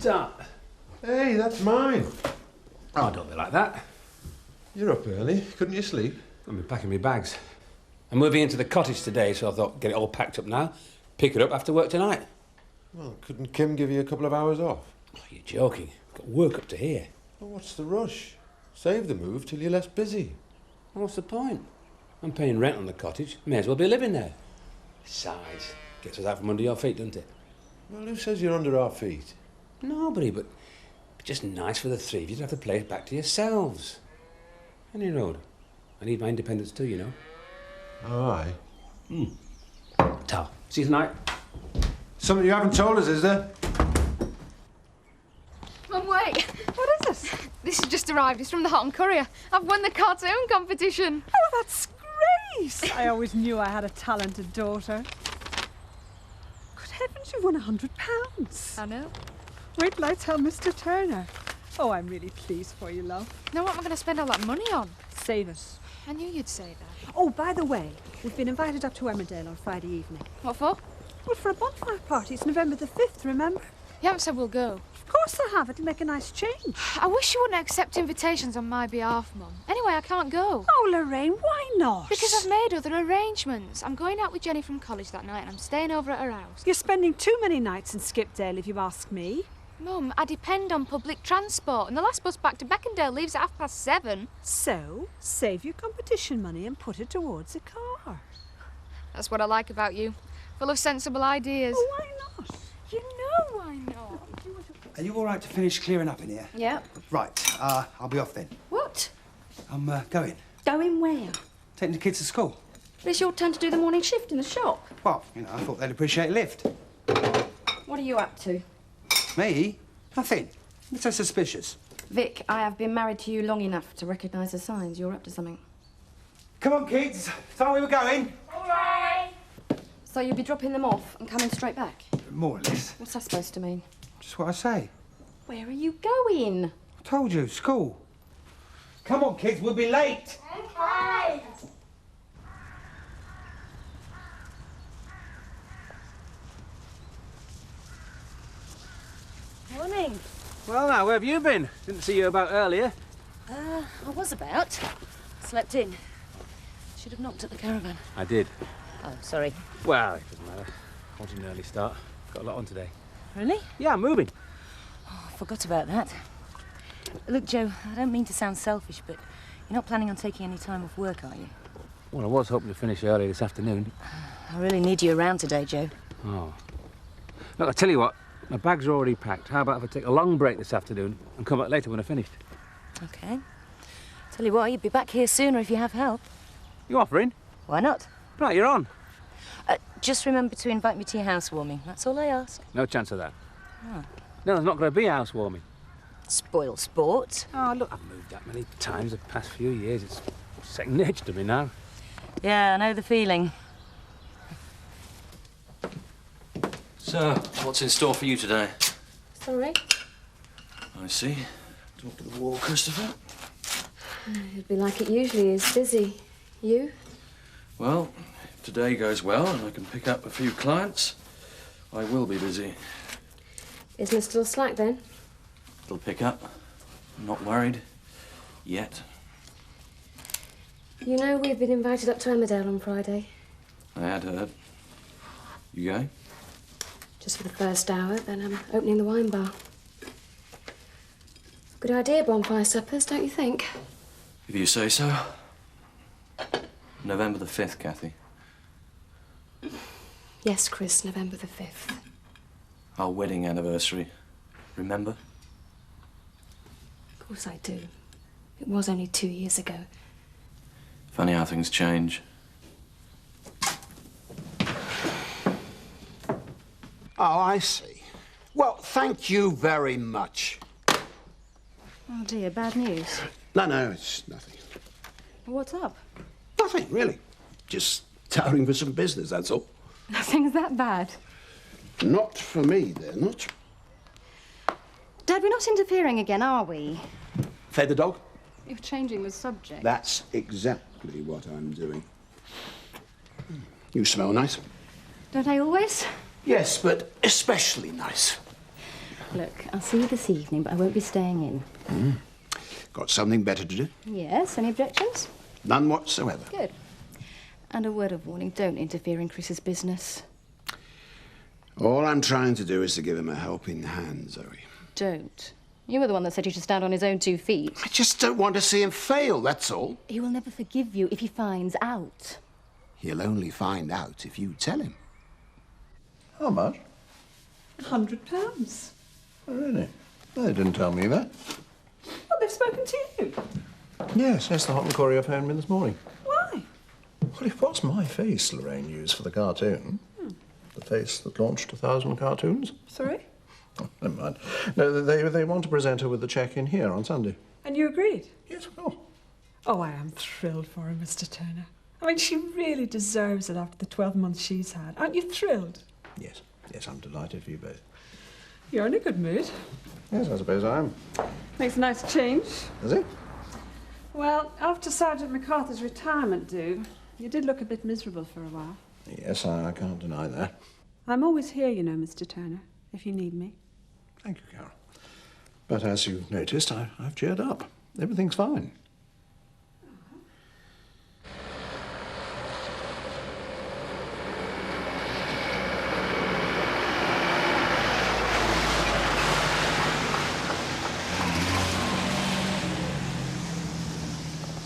that? Hey, that's mine. Oh, don't be like that. You're up early. Couldn't you sleep? I've been packing my bags. I'm moving into the cottage today, so I thought get it all packed up now. Pick it up after work tonight. Well, couldn't Kim give you a couple of hours off? Oh, you're joking. Got work up to here. Well, what's the rush? Save the move till you're less busy. Well, what's the point? I'm paying rent on the cottage. May as well be living there. Besides, gets us out from under your feet, doesn't it? Well, who says you're under our feet? Nobody, but just nice for the three of you to have the place back to yourselves. Any road. I need my independence too, you know. Oh, aye. Ta. See you tonight. Something you haven't told us, is there? Mum, wait. What is this? This has just arrived. It's from the Hot and Courier. I've won the cartoon competition. Oh, that's great! I always knew I had a talented daughter. Good heavens, you won £100. I know. Wait till I tell Mr. Turner. Oh, I'm really pleased for you, love. Now what am I going to spend all that money on? Save it. I knew you'd say that. Oh, by the way, we've been invited up to Emmerdale on Friday evening. What for? Well, for a bonfire party. It's November the 5th, remember? You haven't said we'll go. Of course I have. It'll make a nice change. I wish you wouldn't accept invitations on my behalf, Mum. Anyway, I can't go. Oh, Lorraine, why not? Because I've made other arrangements. I'm going out with Jenny from college that night and I'm staying over at her house. You're spending too many nights in Skipdale, if you ask me. Mum, I depend on public transport and the last bus back to Beckendale leaves at 7:30. So, save your competition money and put it towards a car. That's what I like about you. Full of sensible ideas. Oh, why not? You know why not. Are you all right to finish clearing up in here? Yeah. Right, I'll be off then. What? I'm going. Going where? Taking the kids to school. But it's your turn to do the morning shift in the shop. Well, you know, I thought they'd appreciate a lift. What are you up to? Me? Nothing. What's so suspicious? Vic, I have been married to you long enough to recognise the signs. You're up to something. Come on, kids. Time we were going. All right. So you'll be dropping them off and coming straight back? More or less. What's that supposed to mean? Just what I say. Where are you going? I told you, school. Come on, kids, we'll be late. Okay. Morning. Well, now, where have you been? Didn't see you about earlier. I was about. Slept in. Should have knocked at the caravan. I did. Oh, sorry. Well, it doesn't matter. I wanted an early start. Got a lot on today. Really? Yeah, I'm moving. Oh, I forgot about that. Look, Joe, I don't mean to sound selfish, but you're not planning on taking any time off work, are you? Well, I was hoping to finish early this afternoon. I really need you around today, Joe. Oh. Look, I tell you what, my bags are already packed. How about if I take a long break this afternoon and come back later when I've finished? OK. Tell you what, you'd be back here sooner if you have help. You offering? Why not? Right, you're on. Just remember to invite me to your housewarming. That's all I ask. No chance of that. Oh. No, there's not going to be a housewarming. Spoil sport. Oh, look, I've moved that many times the past few years. It's second nature to me now. Yeah, I know the feeling. So, what's in store for you today? Sorry? I see. Talk to the wall, Christopher. It'd be like it usually is, busy. You? Well, if today goes well and I can pick up a few clients, I will be busy. Business still slack then? It'll pick up. I'm not worried. Yet. You know we've been invited up to Emmerdale on Friday. I had heard. You going? Just for the first hour, then I'm opening the wine bar. Good idea, bonfire suppers, don't you think? If you say so. November the 5th, Kathy. Yes, Chris, November the 5th. Our wedding anniversary. Remember? Of course I do. It was only 2 years ago. Funny how things change. Oh, I see. Well, thank you very much. Oh dear, bad news. No, it's nothing. What's up? Nothing, really. Just touring for some business, that's all. Nothing's that bad. Not for me, they're not. Dad, we're not interfering again, are we? Fed the dog? You're changing the subject. That's exactly what I'm doing. You smell nice. Don't I always? Yes, but especially nice. Look, I'll see you this evening, but I won't be staying in. Got something better to do? Yes, any objections? None whatsoever. Good. And a word of warning, don't interfere in Chris's business. All I'm trying to do is to give him a helping hand, Zoe. Don't. You were the one that said he should stand on his own 2 feet. I just don't want to see him fail, that's all. He will never forgive you if he finds out. He'll only find out if you tell him. How much? £100. Oh, really? They didn't tell me that. Well, they've spoken to you. Yes, the Hot and Courier phoned me this morning. Why? Well, it was my face Lorraine used for the cartoon. The face that launched 1,000 cartoons. Sorry? Oh, never mind. No, they want to present her with the cheque in here on Sunday. And you agreed? Yes, of course. Oh, I am thrilled for her, Mr. Turner. I mean, she really deserves it after the 12 months she's had. Aren't you thrilled? Yes, I'm delighted for you both. You're in a good mood. Yes, I suppose I am. Makes a nice change. Is it? Well, after Sergeant MacArthur's retirement due, you did look a bit miserable for a while. Yes, I can't deny that. I'm always here, you know, Mr. Turner, if you need me. Thank you, Carol. But as you've noticed, I've cheered up. Everything's fine.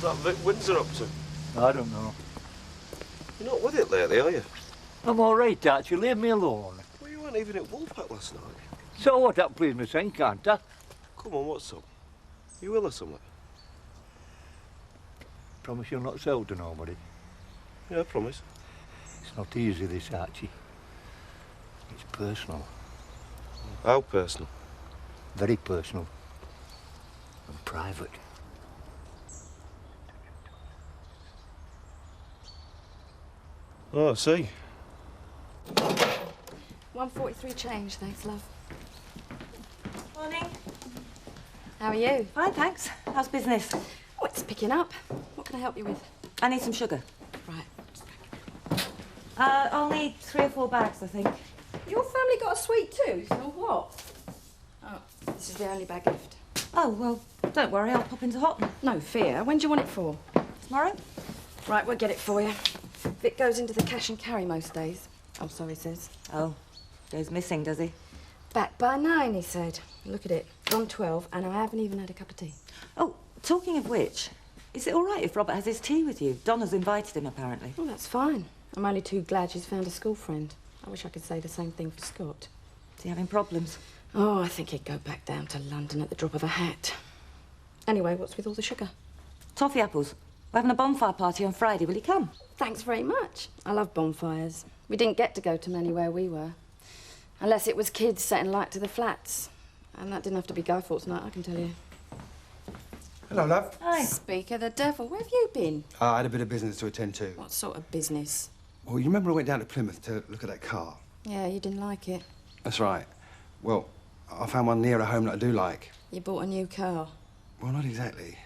What's that Vic Windsor up to? I don't know. You're not with it lately, are you? I'm all right, actually. Leave me alone. Well, you weren't even at Woolpack last night. So what? That please me saying, can't I? Come on, what's up? You ill or something? Promise you'll not sell to nobody. Yeah, I promise. It's not easy, this, Archie. It's personal. How personal? Very personal. And private. Oh, I see. 143 change, thanks, love. Morning. How are you? Fine, thanks. How's business? Oh, it's picking up. What can I help you with? I need some sugar. Right. I'll need 3 or 4 bags, I think. Your family got a sweet tooth, or what? Oh, this is the only bag left. Oh, well, don't worry. I'll pop into Hotton. No fear. When do you want it for? Tomorrow? Right, we'll get it for you. Vic goes into the cash and carry most days. Oh, so he says. Oh, goes missing, does he? Back by 9, he said. Look at it. Gone 12, and I haven't even had a cup of tea. Oh, talking of which, is it all right if Robert has his tea with you? Donna's invited him, apparently. Oh, that's fine. I'm only too glad she's found a school friend. I wish I could say the same thing for Scott. Is he having problems? Oh, I think he'd go back down to London at the drop of a hat. Anyway, what's with all the sugar? Toffee apples. We're having a bonfire party on Friday. Will you come? Thanks very much. I love bonfires. We didn't get to go to many where we were. Unless it was kids setting light to the flats. And that didn't have to be Guy Fawkes night, I can tell you. Hello, love. Hi. Speak of the devil, where have you been? I had a bit of business to attend to. What sort of business? Well, you remember I went down to Plymouth to look at that car? Yeah, you didn't like it. That's right. Well, I found one nearer home that I do like. You bought a new car. Well, not exactly.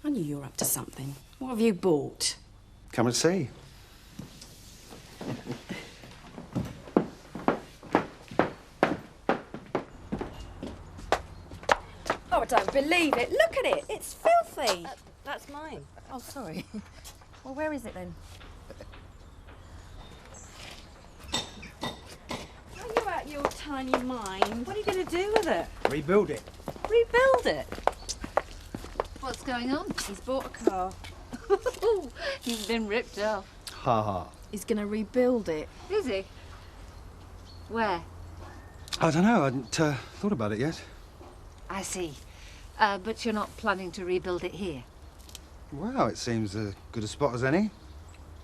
I knew you were up to something. What have you bought? Come and see. Oh, I don't believe it. Look at it. It's filthy. That's mine. Oh, sorry. Well, where is it then? Are you out your tiny mind? What are you going to do with it? Rebuild it. Rebuild it? What's going on? He's bought a car. He's been ripped off. Ha ha. He's going to rebuild it. Is he? Where? I don't know. I hadn't thought about it yet. I see. But you're not planning to rebuild it here? Well, it seems as good a spot as any.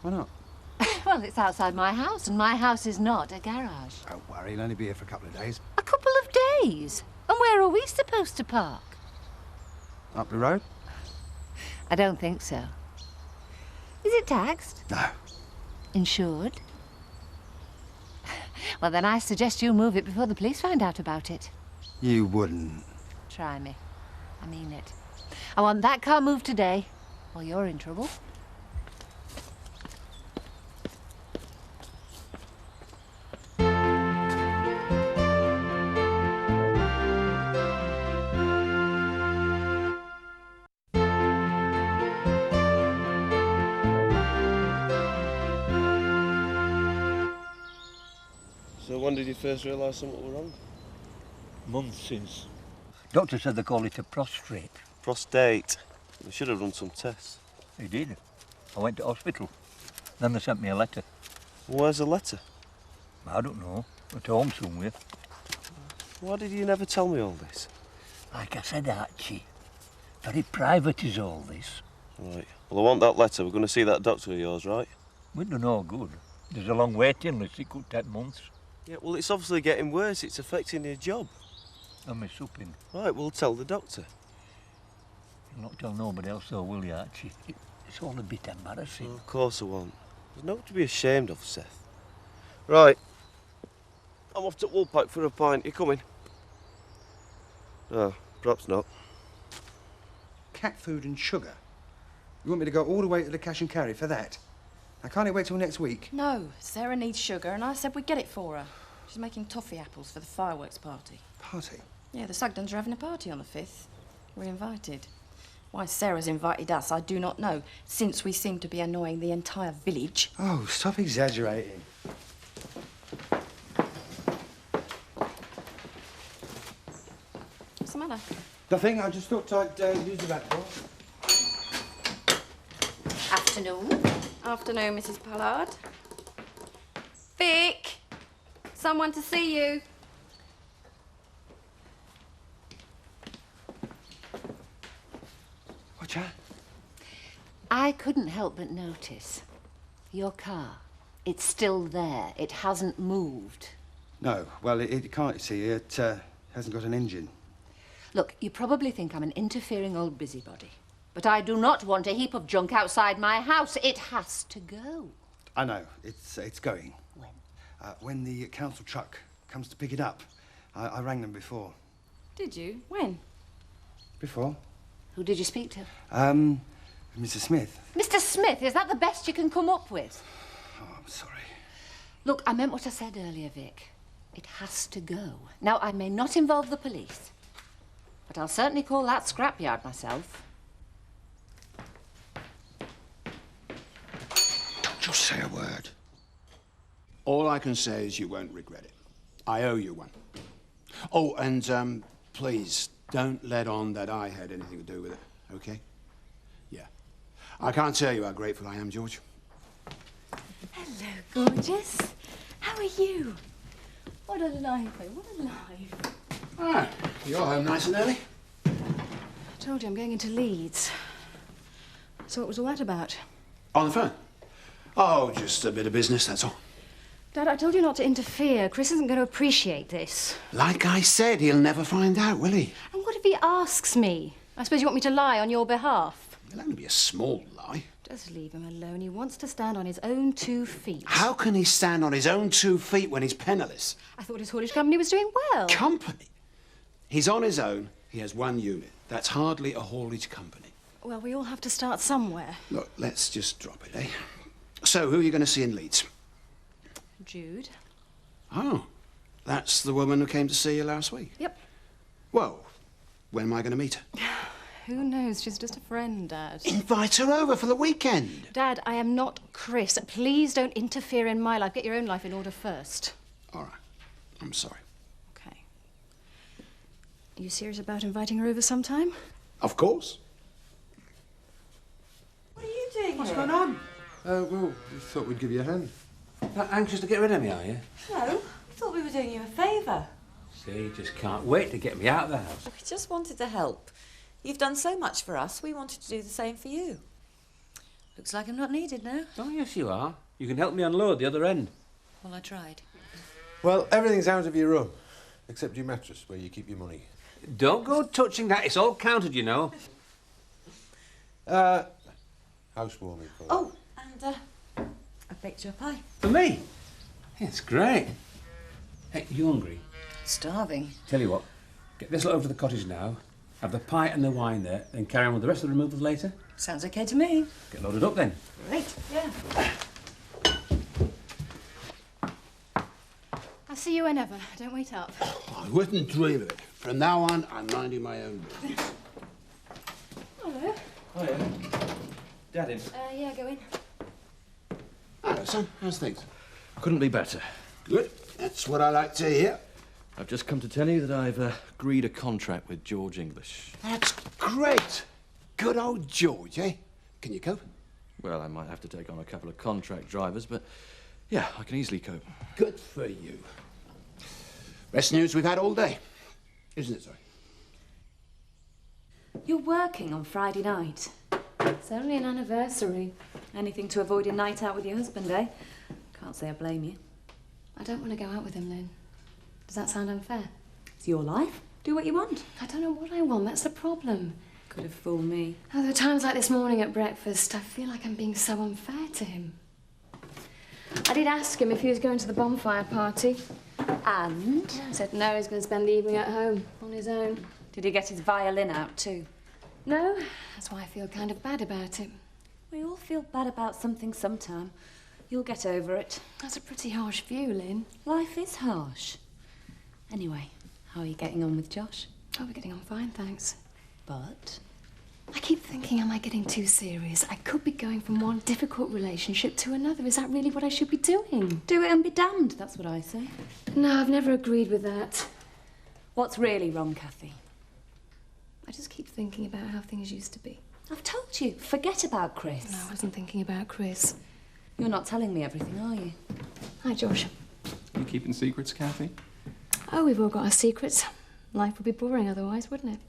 Why not? Well, it's outside my house, and my house is not a garage. Don't worry. He'll only be here for a couple of days. A couple of days? And where are we supposed to park? Up the road? I don't think so. Is it taxed? No. Insured? Well, then I suggest you move it before the police find out about it. You wouldn't. Try me. I mean it. I want that car moved today, or you're in trouble. When did you first realise something was wrong? Months since. Doctor said they call it a prostrate. Prostate. They should have run some tests. They did. I went to hospital. Then they sent me a letter. Where's the letter? I don't know. At home somewhere. Why did you never tell me all this? Like I said, Archie, very private is all this. Right. Well, I want that letter. We're going to see that doctor of yours, right? We don't know good. There's a long waiting list. It could take months. Yeah, well, it's obviously getting worse. It's affecting your job. And my supping. Right, we'll tell the doctor. You'll not tell nobody else though, will you, Archie? It's all a bit embarrassing. Oh, of course I won't. There's nothing to be ashamed of, Seth. Right. I'm off to Woolpack for a pint. You coming? Oh, perhaps not. Cat food and sugar? You want me to go all the way to the cash and carry for that? Now, can't it wait till next week? No, Sarah needs sugar, and I said we'd get it for her. She's making toffee apples for the fireworks party. Party? Yeah, the Sugdens are having a party on the 5th. We're invited. Why Sarah's invited us, I do not know, since we seem to be annoying the entire village. Oh, stop exaggerating. What's the matter? Nothing, I just thought I'd use the back door. Afternoon. Afternoon, Mrs. Pollard. Vic! Someone to see you. What's that? I couldn't help but notice your car. It's still there. It hasn't moved. No, well, it can't, you see. It hasn't got an engine. Look, you probably think I'm an interfering old busybody, but I do not want a heap of junk outside my house. It has to go. I know. It's going. When? When the council truck comes to pick it up. I rang them before. Did you? When? Before? Who did you speak to? Mr. Smith. Mr. Smith, is that the best you can come up with? Oh, I'm sorry. Look, I meant what I said earlier, Vic. It has to go. Now, I may not involve the police, but I'll certainly call that scrapyard myself. Don't just say a word. All I can say is you won't regret it. I owe you one. Oh, and please, don't let on that I had anything to do with it, okay? Yeah. I can't tell you how grateful I am, George. Hello, gorgeous. How are you? What a life, eh? What a life. Ah, you're home nice and early. I told you I'm going into Leeds. So what was all that about? On the phone? Oh, just a bit of business, that's all. Dad, I told you not to interfere. Chris isn't going to appreciate this. Like I said, he'll never find out, will he? And what if he asks me? I suppose you want me to lie on your behalf? It'll only be a small lie. Just leave him alone. He wants to stand on his own 2 feet. How can he stand on his own 2 feet when he's penniless? I thought his haulage company was doing well. Company? He's on his own. He has 1 unit. That's hardly a haulage company. Well, we all have to start somewhere. Look, let's just drop it, eh? So, who are you going to see in Leeds? Jude. Oh, that's the woman who came to see you last week? Yep. Well, when am I going to meet her? Who knows? She's just a friend, Dad. Invite her over for the weekend. Dad, I am not Chris. Please don't interfere in my life. Get your own life in order first. All right. I'm sorry. Okay. Are you serious about inviting her over sometime? Of course. What are you doing What's here? going on? Well, we thought we'd give you a hand. Not anxious to get rid of me, are you? No, I thought we were doing you a favour. See, you just can't wait to get me out of the house. We just wanted to help. You've done so much for us, we wanted to do the same for you. Looks like I'm not needed now. Oh, yes, you are. You can help me unload the other end. Well, I tried. Well, everything's out of your room, except your mattress, where you keep your money. Don't go touching that. It's all counted, you know. Housewarming for Oh, and I baked you a pie. For me? Yeah, it's great. Hey, you hungry? Starving. Tell you what, get this lot over to the cottage now, have the pie and the wine there, then carry on with the rest of the removals later. Sounds okay to me. Get loaded up then. Great, yeah. I'll see you whenever. Don't wait up. I wouldn't dream of it. From now on, I'm minding my own business. Hello. Oh, yeah. Dad in? Yeah, go in. Hello, son. How's things? Couldn't be better. Good. That's what I like to hear. I've just come to tell you that I've agreed a contract with George English. That's great. Good old George, eh? Can you cope? Well, I might have to take on a couple of contract drivers, but yeah, I can easily cope. Good for you. Best news we've had all day, isn't it, Zoe? You're working on Friday night. It's only an anniversary. Anything to avoid a night out with your husband, eh? Can't say I blame you. I don't want to go out with him, Lynn. Does that sound unfair? It's your life. Do what you want. I don't know what I want. That's the problem. Could have fooled me. Oh, there are times like this morning at breakfast, I feel like I'm being so unfair to him. I did ask him if he was going to the bonfire party. And? He said no, he's going to spend the evening at home, on his own. Did he get his violin out too? No, that's why I feel kind of bad about it. We all feel bad about something sometime. You'll get over it. That's a pretty harsh view, Lynn. Life is harsh. Anyway, how are you getting on with Josh? Oh, we're getting on fine, thanks. But? I keep thinking, am I getting too serious? I could be going from one difficult relationship to another. Is that really what I should be doing? Do it and be damned, that's what I say. No, I've never agreed with that. What's really wrong, Kathy? I just keep thinking about how things used to be. I've told you, forget about Chris. No, I wasn't thinking about Chris. You're not telling me everything, are you? Hi, Josh. You keeping secrets, Kathy? Oh, we've all got our secrets. Life would be boring otherwise, wouldn't it?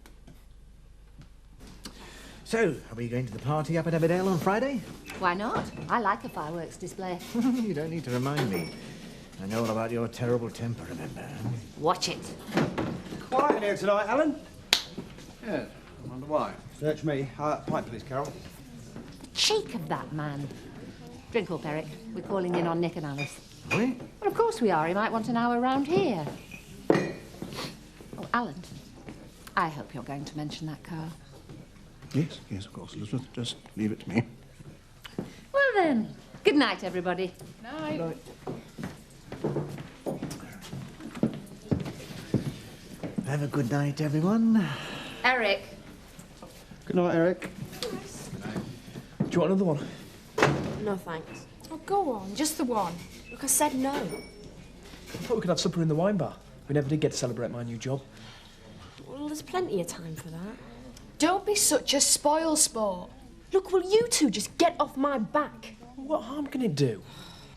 So, are we going to the party up at Emmerdale on Friday? Why not? I like a fireworks display. You don't need to remind me. I know all about your terrible temper, remember? Watch it. Quiet in here tonight, Alan. Yes, I wonder why. Search me. Pint, please, Carol. Cheek of that man. Drink up, Eric. We're calling in on Nick and Alice. Are we? Well, of course we are. He might want an hour round here. Oh, Alan, I hope you're going to mention that car. Yes, yes, of course, Elizabeth. Just leave it to me. Well then, good night, everybody. Night. Good night. Have a good night, everyone. Eric. Good night, Eric. Do you want another one? No, thanks. Oh, go on, just the one. Look, I said no. I thought we could have supper in the wine bar. We never did get to celebrate my new job. Well, there's plenty of time for that. Don't be such a spoil sport. Look, will you two just get off my back? What harm can it do?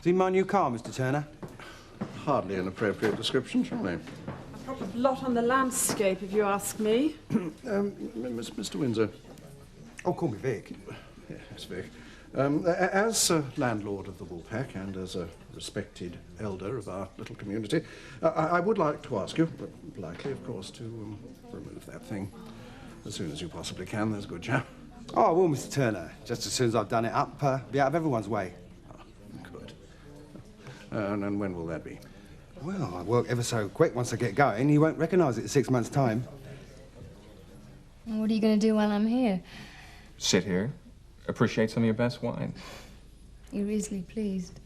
Seen my new car, Mr. Turner? Hardly an appropriate description, surely. A proper blot on the landscape, if you ask me. Mr. Windsor. Oh, call me Vic. Yes, Vic. As landlord of the Woolpack and as a respected elder of our little community, I would like to ask you, politely, of course, to remove that thing as soon as you possibly can. There's a good chap. Oh, well, Mr. Turner, just as soon as I've done it up, be out of everyone's way. Oh, good. And when will that be? Well, I work ever so quick once I get going. You won't recognise it in 6 months' time. And what are you going to do while I'm here? Sit here, appreciate some of your best wine. You're easily pleased.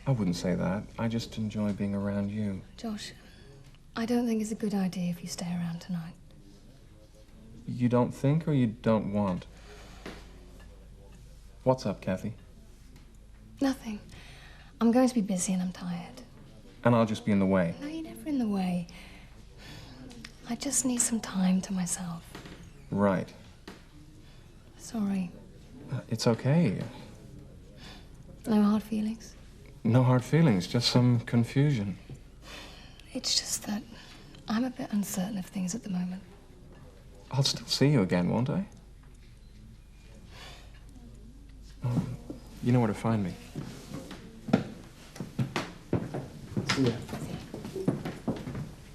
I wouldn't say that. I just enjoy being around you. Josh, I don't think it's a good idea if you stay around tonight. You don't think or you don't want? What's up, Kathy? Nothing. I'm going to be busy and I'm tired. And I'll just be in the way. No, you're never in the way. I just need some time to myself. Right. Sorry. It's okay. No hard feelings? No hard feelings, just some confusion. It's just that I'm a bit uncertain of things at the moment. I'll still see you again, won't I? You know where to find me. See ya.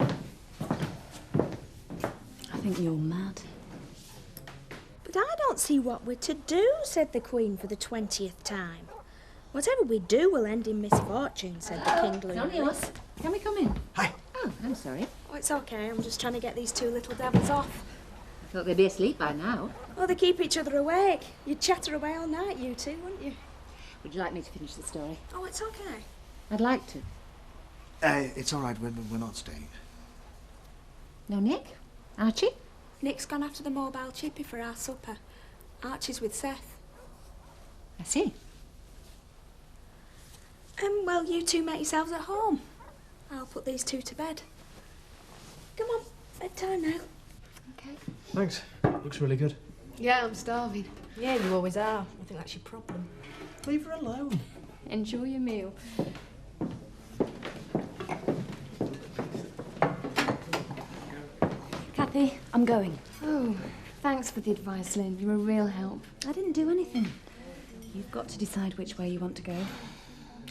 I think you're mad. But I don't see what we're to do, said the Queen for the 20th time. Whatever we do will end in misfortune, said the King gloomily. It's only us. Can we come in? Hi. Oh, I'm sorry. Oh, it's okay. I'm just trying to get these two little devils off. Thought they'd be asleep by now. Oh, they keep each other awake. You'd chatter away all night, you two, wouldn't you? Would you like me to finish the story? Oh, it's okay. I'd like to. It's all right. We're not staying. No, Nick? Archie? Nick's gone after the mobile chippy for our supper. Archie's with Seth. I see. Well, you two make yourselves at home. I'll put these two to bed. Come on, bedtime now. Okay. Thanks. Looks really good. Yeah, I'm starving. Yeah, you always are. I think that's your problem. Leave her alone. Enjoy your meal. Kathy, I'm going. Oh, thanks for the advice, Lynn. You're a real help. I didn't do anything. You've got to decide which way you want to go.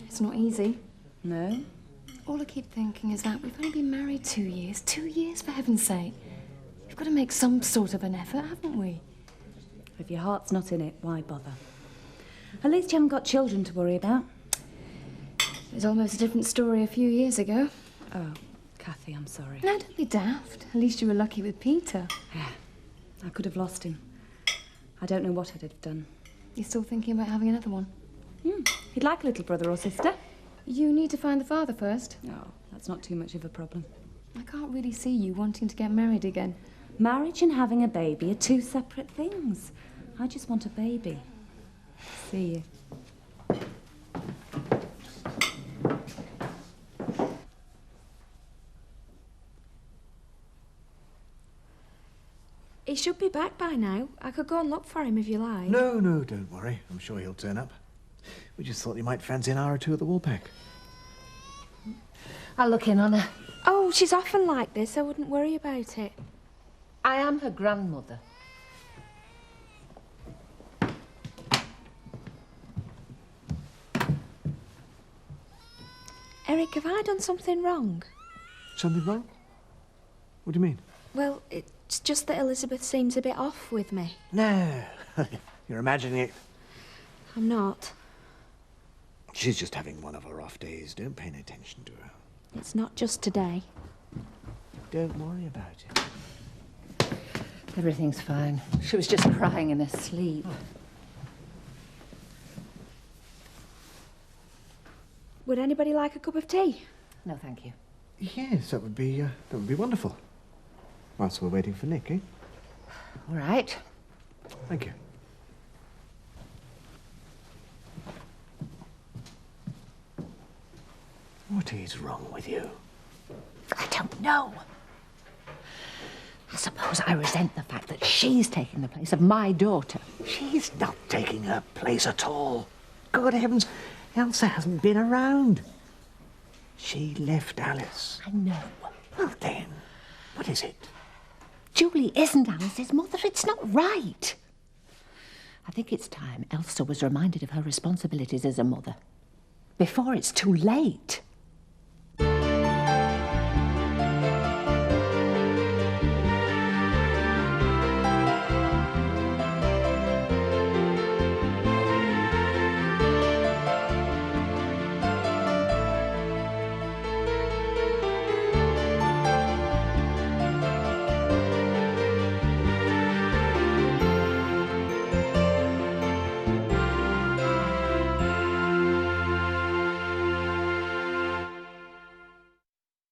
It's not easy. No? All I keep thinking is that we've only been married 2 years. 2 years, for heaven's sake. We've got to make some sort of an effort, haven't we? If your heart's not in it, why bother? At least you haven't got children to worry about. It was almost a different story a few years ago. Oh, Kathy, I'm sorry. No, don't be daft. At least you were lucky with Peter. Yeah, I could have lost him. I don't know what I'd have done. You're still thinking about having another one? He'd like a little brother or sister. You need to find the father first. No, that's not too much of a problem. I can't really see you wanting to get married again. Marriage and having a baby are two separate things. I just want a baby. See you. He should be back by now. I could go and look for him if you like. No, don't worry. I'm sure he'll turn up. We just thought you might fancy an hour or two at the Woolpack. I'll look in on her. Oh, she's often like this. I wouldn't worry about it. I am her grandmother. Eric, have I done something wrong? Something wrong? What do you mean? Well, it's just that Elizabeth seems a bit off with me. No, you're imagining it. I'm not. She's just having one of her off days. Don't pay any attention to her. It's not just today. Don't worry about it. Everything's fine. She was just crying in her sleep. Would anybody like a cup of tea? No, thank you. Yes, that would be wonderful. Whilst we're waiting for Nick, eh? All right. Thank you. What is wrong with you? I don't know. I suppose I resent the fact that she's taking the place of my daughter. She's not taking her place at all. Good heavens, Elsa hasn't been around. She left Alice. I know. Well then, what is it? Julie isn't Alice's mother. It's not right. I think it's time Elsa was reminded of her responsibilities as a mother. Before it's too late.